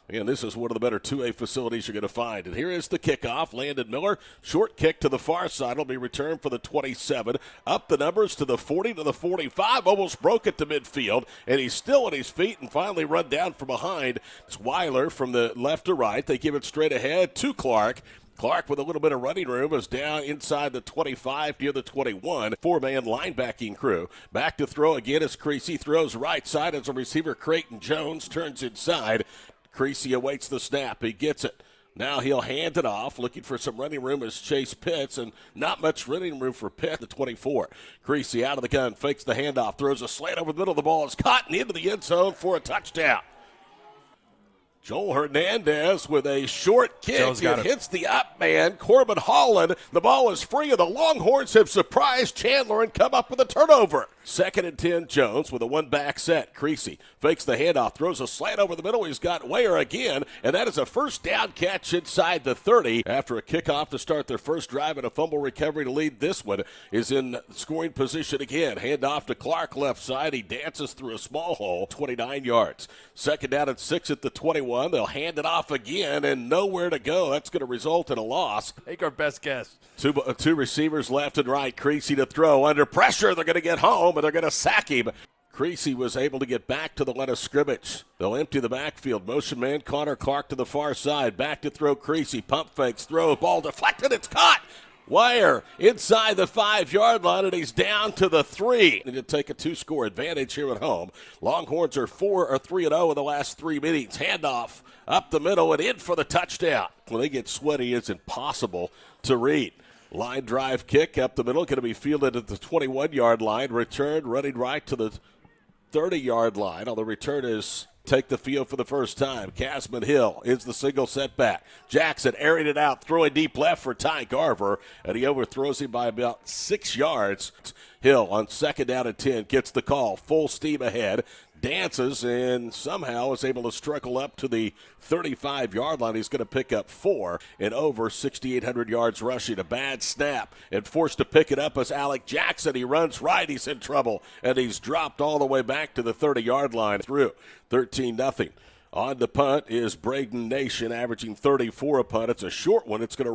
Again, this is one of the better 2A facilities you're going to find. And here is the kickoff. Landon Miller, short kick to the far side. Will be returned for the 27. Up the numbers to the 40 to the 45. Almost broke it to midfield. And he's still on his feet and finally run down from behind. It's Weiler from the left to right. They give it straight ahead to Clark. Clark with a little bit of running room is down inside the 25 near the 21. Four-man linebacking crew. Back to throw again as Creasy throws right side as a receiver. Creighton Jones turns inside. Creasy awaits the snap. He gets it. Now he'll hand it off, looking for some running room as Chase Pitts, and not much running room for Pitt, the 24. Creasy out of the gun, fakes the handoff, throws a slant over the middle. The ball is caught and into the end zone for a touchdown. Joel Hernandez with a short kick. It hits the up man, Corbin Holland. The ball is free, and the Longhorns have surprised Chandler and come up with a turnover. 2nd and 10, Jones with a one-back set. Creasy fakes the handoff, throws a slant over the middle. He's got Weyer again, and that is a first down catch inside the 30. After a kickoff to start their first drive and a fumble recovery to lead this one, is in scoring position again. Handoff to Clark left side. He dances through a small hole, 29 yards. 2nd down and 6 at the 21. They'll hand it off again, and nowhere to go. That's going to result in a loss. Take our best guess. Two receivers left and right. Creasy to throw. Under pressure, they're going to get home, and they're going to sack him. Creasy was able to get back to the line of scrimmage. They'll empty the backfield. Motion man Connor Clark to the far side. Back to throw Creasy. Pump fakes. Throw. Ball deflected. It's caught. Wire inside the 5-yard line, and he's down to the 3. Need to take a 2-score advantage here at home. Longhorns are 3-0 in the last 3 meetings. Handoff up the middle and in for the touchdown. When they get sweaty, it's impossible to read. Line drive kick up the middle, going to be fielded at the 21-yard line. Returned running right to the 30-yard line. On the return is take the field for the first time. Casman Hill is the single setback. Jackson airing it out, throwing deep left for Ty Garver, and he overthrows him by about 6 yards. Hill on 2nd down and 10 gets the call, full steam ahead. Dances and somehow is able to struggle up to the 35-yard line. He's going to pick up 4 and over 6,800 yards rushing. A bad snap and forced to pick it up as Alec Jackson. He runs right. He's in trouble, and he's dropped all the way back to the 30-yard line through 13-0. On the punt is Braden Nation, averaging 34 a punt. It's a short one. It's going to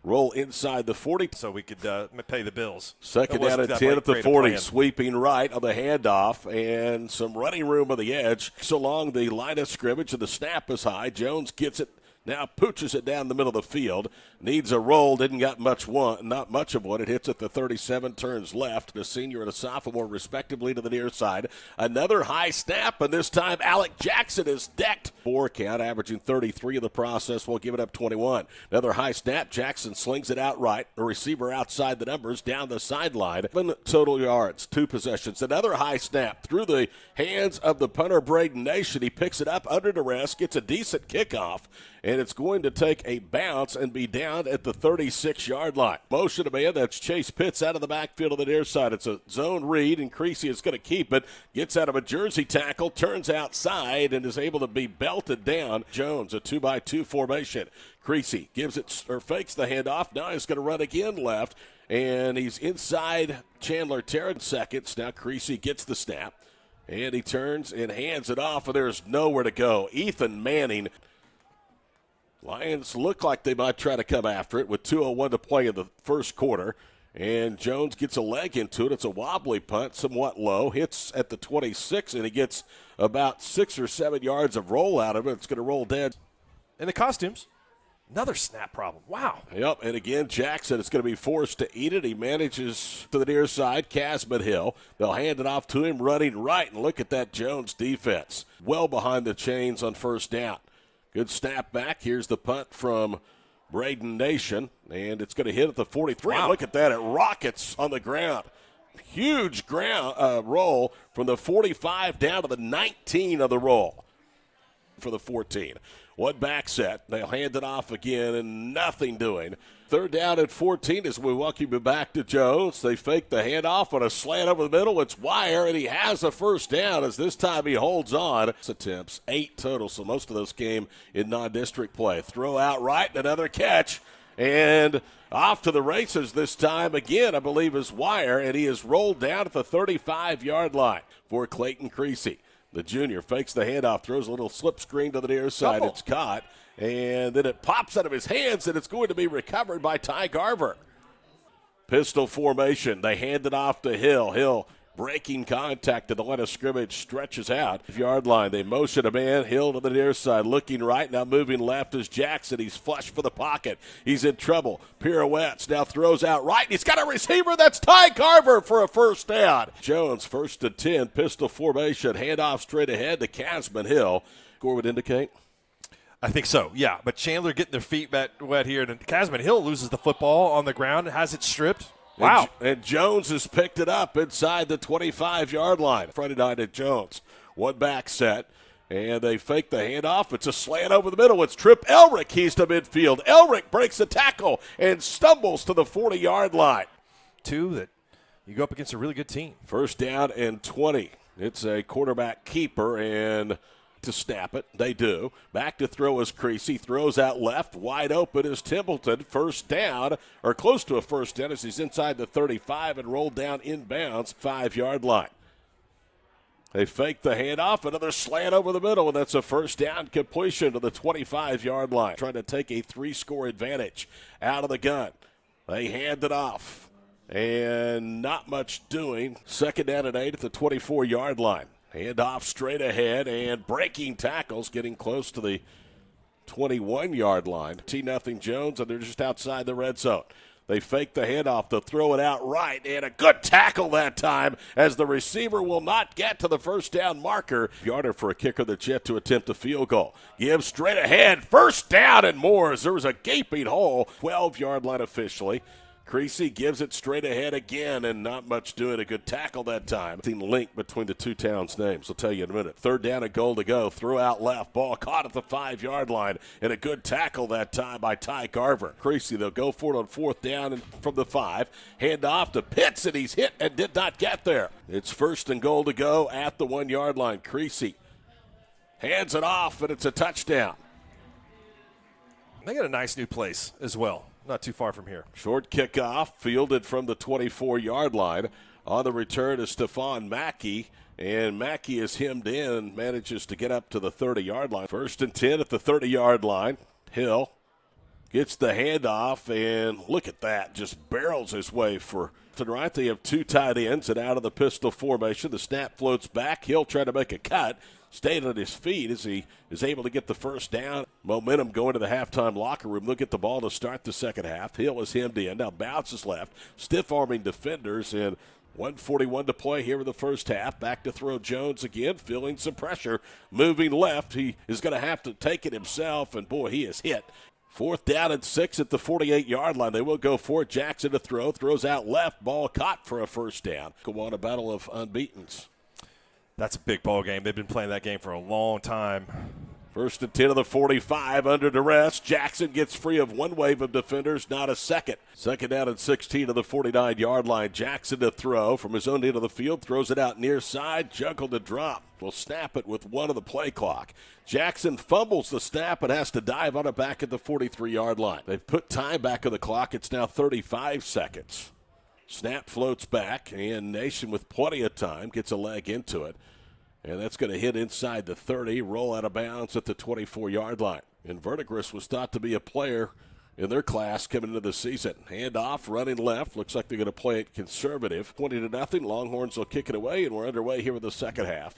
roll inside the 40. So we could pay the bills. 2nd down and 10 at the 40, sweeping right on the handoff, and some running room on the edge. So along the line of scrimmage, and the snap is high. Jones gets it. Now pooches it down the middle of the field. Needs a roll. Didn't got not much of one. It hits at the 37, turns left. A senior and a sophomore respectively to the near side. Another high snap, and this time Alec Jackson is decked. 4 count, averaging 33 in the process. We'll give it up 21. Another high snap. Jackson slings it out right. The receiver outside the numbers down the sideline. Total yards, 2 possessions. Another high snap through the hands of the punter Braden Nation. He picks it up under duress, gets a decent kickoff, and it's going to take a bounce and be down at the 36-yard line. Motion man, that's Chase Pitts out of the backfield of the near side. It's a zone read, and Creasy is going to keep it. Gets out of a jersey tackle, turns outside, and is able to be belted down. Jones, a 2-by-2 formation. Creasy gives it or fakes the handoff. Now he's going to run again left, and he's inside Chandler territory. Seconds. Now Creasy gets the snap, and he turns and hands it off, and there's nowhere to go. Ethan Manning. Lions look like they might try to come after it with 2:01 to play in the first quarter. And Jones gets a leg into it. It's a wobbly punt, somewhat low. Hits at the 26, and he gets about 6 or 7 yards of roll out of it. It's going to roll dead. And the costumes, another snap problem. Wow. Yep, and again, Jackson is going to be forced to eat it. He manages to the near side, Casman Hill. They'll hand it off to him running right, and look at that Jones defense. Well behind the chains on first down. Good snap back. Here's the punt from Braden Nation, and it's going to hit at the 43. Wow. Look at that. It rockets on the ground. Huge ground roll from the 45 down to the 19 of the roll for the 14. One back set. They'll hand it off again, and nothing doing. 3rd down and 14 as we welcome you back to Jones. They fake the handoff on a slant over the middle. It's Wire, and he has a first down as this time he holds on. Attempts, 8 total, so most of those came in non-district play. Throw out right, and another catch. And off to the races this time again, I believe, is Wire, and he is rolled down at the 35-yard line for Clayton Creasy. The junior fakes the handoff, throws a little slip screen to the near side. It's caught, and then it pops out of his hands, and it's going to be recovered by Ty Garver. Pistol formation. They hand it off to Hill. Hill breaking contact to the line of scrimmage, stretches out. Yard line. They motion a man. Hill to the near side, looking right. Now moving left is Jackson. He's flush for the pocket. He's in trouble. Pirouettes. Now throws out right. He's got a receiver. That's Ty Garver for a first down. Jones, 1st and 10. Pistol formation. Handoff straight ahead to Casman. Hill. Score would indicate. I think so, yeah. But Chandler getting their feet wet here. And Casman Hill loses the football on the ground and has it stripped. Wow. And Jones has picked it up inside the 25-yard line. Friday night at Jones. One back set, and they fake the handoff. It's a slant over the middle. It's Trip Elrick. He's to midfield. Elrick breaks the tackle and stumbles to the 40-yard line. Two that you go up against a really good team. First down and 20. It's a quarterback keeper, and to snap it. They do. Back to throw is Creasy. Throws out left. Wide open is Templeton. First down, or close to a first down as he's inside the 35 and rolled down inbounds, 5-yard line. They fake the handoff. Another slant over the middle, and that's a first down completion to the 25-yard line. Trying to take a 3-score advantage out of the gun. They hand it off, and not much doing. Second down and 8 at the 24-yard line. Hand off straight ahead, and breaking tackles, getting close to the 21-yard line. 2-0 Jones, and they're just outside the red zone. They fake the handoff. They'll throw it out right, and a good tackle that time as the receiver will not get to the first down marker. Yarder for a kicker that's yet to attempt a field goal. Gives straight ahead. First down and more as there was a gaping hole. 12-yard line officially. Creasy gives it straight ahead again, and not much doing. A good tackle that time. Link between the two towns' names. I'll tell you in a minute. Third down and goal to go. Throw out left. Ball caught at the 5-yard line, and a good tackle that time by Ty Garver. Creasy, they'll go for it on fourth down and from the 5. Hand off to Pitts, and he's hit and did not get there. It's first and goal to go at the 1-yard line. Creasy hands it off, and it's a touchdown. They got a nice new place as well. Not too far from here. Short kickoff, fielded from the 24-yard line. On the return is Stephon Mackey, and Mackey is hemmed in, manages to get up to the 30-yard line. First and 10 at the 30-yard line. Hill gets the handoff, and look at that, just barrels his way for to the right. They have two tight ends, and out of the pistol formation, the snap floats back. Hill trying to make a cut. Stayed on his feet as he is able to get the first down. Momentum going to the halftime locker room. They'll get the ball to start the second half. Hill is hemmed in. Now bounces left. Stiff-arming defenders, and 1:41 to play here in the first half. Back to throw Jones again, feeling some pressure. Moving left. He is going to have to take it himself, and boy, he is hit. Fourth down and 6 at the 48-yard line. They will go for it. Jackson to throw. Throws out left. Ball caught for a first down. Go on, a battle of unbeatens. That's a big ball game. They've been playing that game for a long time. First and 10 of the 45 under duress. Jackson gets free of one wave of defenders, not a second. Second down and 16 of the 49-yard line. Jackson to throw from his own end of the field. Throws it out near side. Juggle to drop. Will snap it with 1 of the play clock. Jackson fumbles the snap and has to dive on it back at the 43-yard line. They've put time back on the clock. It's now 35 seconds. Snap floats back, and Nation with plenty of time gets a leg into it. And that's going to hit inside the 30, roll out of bounds at the 24-yard line. And Verdigris was thought to be a player in their class coming into the season. Hand off, running left. Looks like they're going to play it conservative. 20-0. Longhorns will kick it away, and we're underway here in the second half.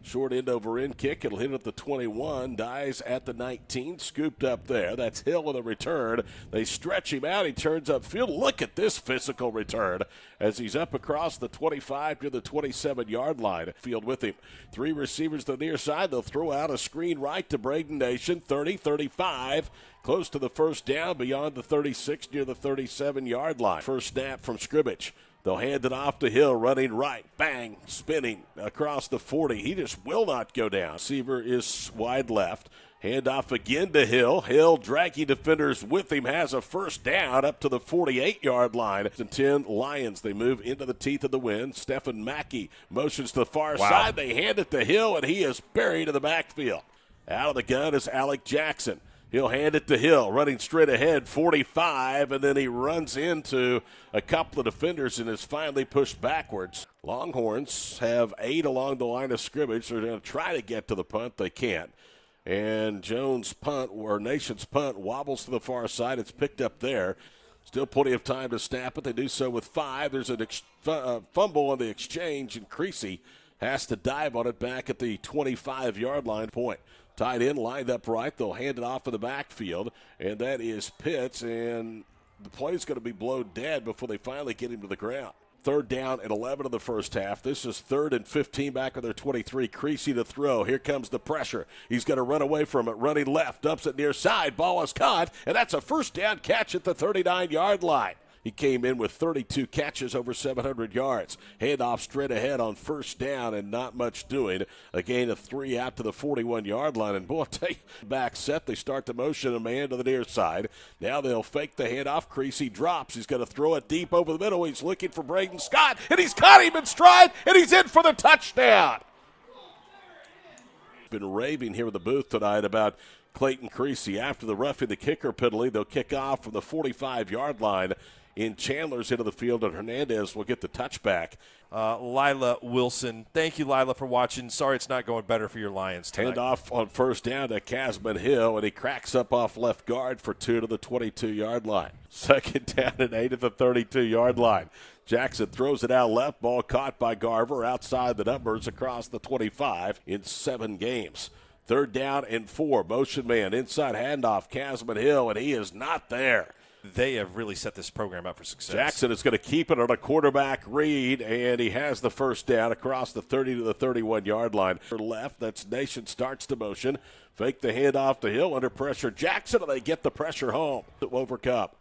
Short end over end kick. It'll hit at the 21. Dies at the 19. Scooped up there. That's Hill with a return. They stretch him out. He turns upfield. Look at this physical return as he's up across the 25 to the 27-yard line. Field with him. 3 receivers to the near side. They'll throw out a screen right to Braden Nation. 30, 35. Close to the first down beyond the 36 near the 37-yard line. First snap from scrimmage. They'll hand it off to Hill, running right. Bang, spinning across the 40. He just will not go down. Receiver is wide left. Hand off again to Hill. Hill, dragging defenders with him, has a first down up to the 48-yard line. And 10 Lions. They move into the teeth of the wind. Stephen Mackey motions to the far side. They hand it to Hill, and he is buried in the backfield. Out of the gun is Alec Jackson. He'll hand it to Hill, running straight ahead, 45, and then he runs into a couple of defenders and is finally pushed backwards. Longhorns have 8 along the line of scrimmage. They're going to try to get to the punt. They can't. And Jones' punt, or Nation's punt, wobbles to the far side. It's picked up there. Still plenty of time to snap it. They do so with 5. There's a fumble on the exchange, and Creasy has to dive on it back at the 25-yard line point. Tight end lined up right. They'll hand it off in the backfield, and that is Pitts, and the play's going to be blown dead before they finally get him to the ground. 3rd down and 11 in the first half. This is 3rd and 15 back on their 23. Creasy to throw. Here comes the pressure. He's going to run away from it. Running left. Dumps it near side. Ball is caught, and that's a first down catch at the 39-yard line. He came in with 32 catches over 700 yards. Handoff straight ahead on first down and not much doing. A gain of 3 out to the 41-yard line. And boy, they back set. They start the motion, a man to the near side. Now they'll fake the handoff. Creasy drops. He's going to throw it deep over the middle. He's looking for Braden Scott, and he's caught him in stride, and he's in for the touchdown. Been raving here in the booth tonight about Clayton Creasy. After the roughing the kicker penalty, they'll kick off from the 45-yard line. In Chandler's into the field, and Hernandez will get the touchback. Lila Wilson. Thank you, Lila, for watching. Sorry it's not going better for your Lions tonight. Handoff on first down to Casman Hill, and he cracks up off left guard for 2 to the 22-yard line. 2nd down and 8 at the 32-yard line. Jackson throws it out left. Ball caught by Garver outside the numbers across the 25 in 7 games. 3rd down and 4. Motion man inside handoff. Casman Hill, and he is not there. They have really set this program up for success. Jackson is going to keep it on a quarterback read, and he has the first down across the 30 to the 31-yard line. For left, that's Nation starts the motion. Fake the handoff to Hill under pressure. Jackson, and they get the pressure home. Over Cup.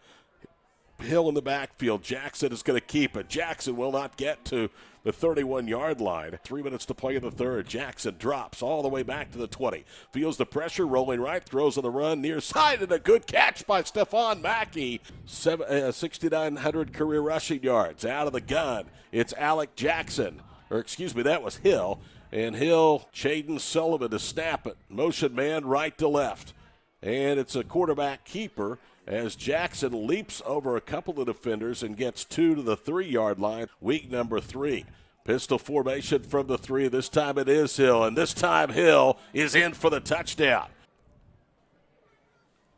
Hill in the backfield. Jackson is going to keep it. Jackson will not get to the 31-yard line. 3 minutes to play in the third. Jackson drops all the way back to the 20. Feels the pressure, rolling right, throws on the run, near side, and a good catch by Stephon Mackey. 6,900 career rushing yards. Out of the gun, it's Alec Jackson. That was Hill. And Hill, Chaden Sullivan to snap it. Motion man right to left. And it's a quarterback keeper as Jackson leaps over a couple of defenders and gets 2 to the 3-yard line. Week number 3. Pistol formation from the 3. This time it is Hill, and this time Hill is in for the touchdown.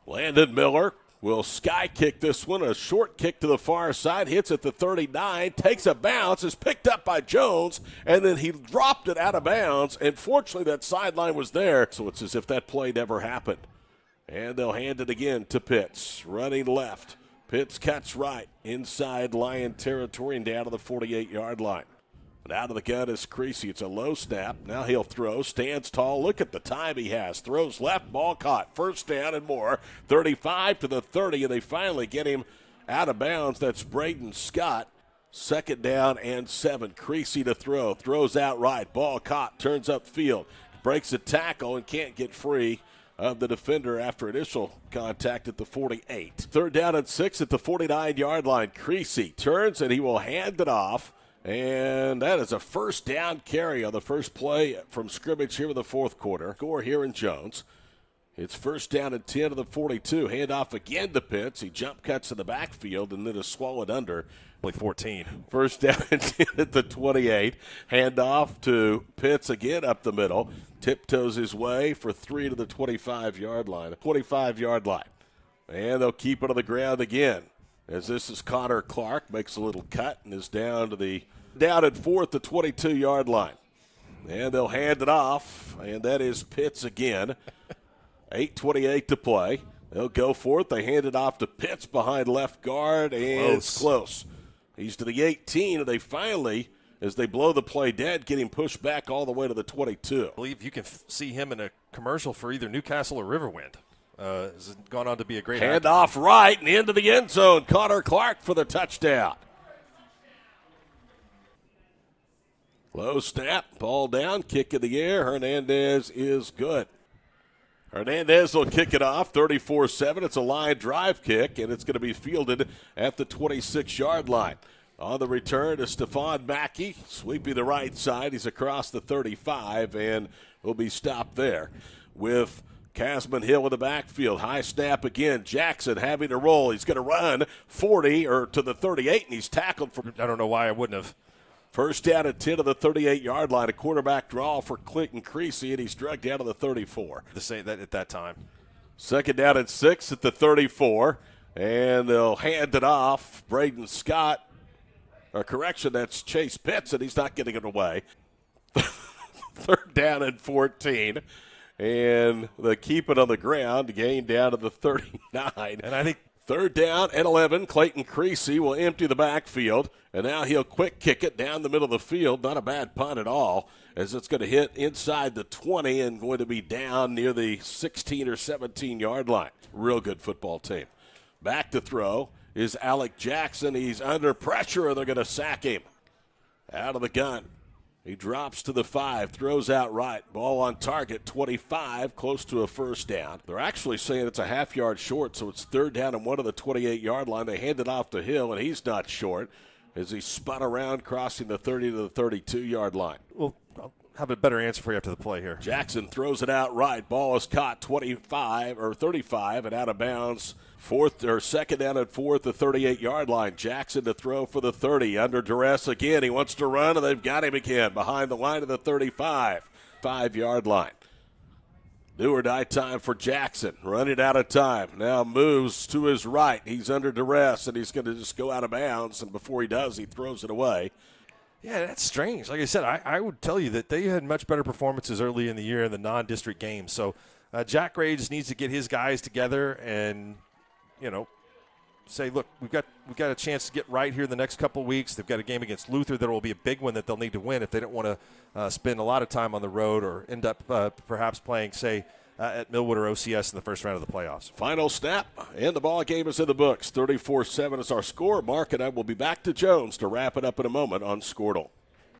Landon Miller will sky kick this one. A short kick to the far side, hits at the 39, takes a bounce, is picked up by Jones, and then he dropped it out of bounds, and fortunately that sideline was there, so it's as if that play never happened. And they'll hand it again to Pitts. Running left. Pitts cuts right. Inside Lion territory and down to the 48-yard line. And out of the gun is Creasy. It's a low snap. Now he'll throw. Stands tall. Look at the time he has. Throws left. Ball caught. First down and more. 35 to the 30, and they finally get him out of bounds. That's Braden Scott. 2nd down and 7. Creasy to throw. Throws out right. Ball caught. Turns upfield. Breaks a tackle and can't get free of the defender after initial contact at the 48. 3rd down and 6 at the 49-yard line. Creasy turns, and he will hand it off. And that is a first down carry on the first play from scrimmage here in the 4th quarter. Score here in Jones. It's 1st down and 10 to the 42. Handoff again to Pitts. He jump cuts in the backfield and then is swallowed under. 14. 1st down and 10 at the 28. Handoff to Pitts again up the middle. Tiptoes his way for 3 to the 25-yard line. 25-yard line. And they'll keep it on the ground again. As this is Connor Clark, makes a little cut and is down at 4 at the 22-yard line. And they'll hand it off, and that is Pitts again. 8:28 to play. They'll go for it. They hand it off to Pitts behind left guard, and it's close. He's to the 18, and they finally, as they blow the play dead, get him pushed back all the way to the 22. I believe you can see him in a commercial for either Newcastle or Riverwind. Has gone on to be a great hand off right and into the end zone. Connor Clark for the touchdown. Low snap, ball down, kick in the air. Hernandez is good. Hernandez will kick it off, 34-7. It's a line drive kick, and it's going to be fielded at the 26-yard line. On the return to Stephon Mackey, sweeping the right side. He's across the 35 and will be stopped there with Casman Hill in the backfield. High snap again. Jackson having to roll. He's going to run 40 or to the 38, and he's tackled for. I don't know why I wouldn't have. First down at 10 to the 38-yard line. A quarterback draw for Clinton Creasy, and he's drugged down to the 34. To say that at that time. Second down and 6 at the 34, and they'll hand it off. Braden Scott, or correction, that's Chase Pitts, and he's not getting it away. Third down and 14. And they keep it on the ground, gain down to the 39. And I think third down and 11. Clayton Creasy will empty the backfield, and now he'll quick kick it down the middle of the field. Not a bad punt at all, as it's going to hit inside the 20 and going to be down near the 16 or 17-yard line. Real good football team. Back to throw is Alec Jackson. He's under pressure, and they're going to sack him. Out of the gun. He drops to the 5, throws out right. Ball on target, 25, close to a first down. They're actually saying it's a half-yard short, so it's third down and 1 to the 28-yard line. They hand it off to Hill, and he's not short as he spun around, crossing the 30 to the 32-yard line. Well, I'll have a better answer for you after the play here. Jackson throws it out right. Ball is caught 25 or 35 and out of bounds. Second down and 4 at the 38-yard line. Jackson to throw for the 30. Under duress again. He wants to run, and they've got him again behind the line of the 35. 5-yard line. Do or die time for Jackson. Running out of time. Now moves to his right. He's under duress, and he's going to just go out of bounds. And before he does, he throws it away. Yeah, that's strange. Like I said, I would tell you that they had much better performances early in the year in the non-district games. So Jack Gray just needs to get his guys together and, say, look, we've got a chance to get right here in the next couple of weeks. They've got a game against Luther that will be a big one that they'll need to win if they don't want to spend a lot of time on the road or end up perhaps playing, say, at Millwood or OCS in the first round of the playoffs. Final snap, and the ball game is in the books. 34-7 is our score. Mark and I will be back to Jones to wrap it up in a moment on Squirtle.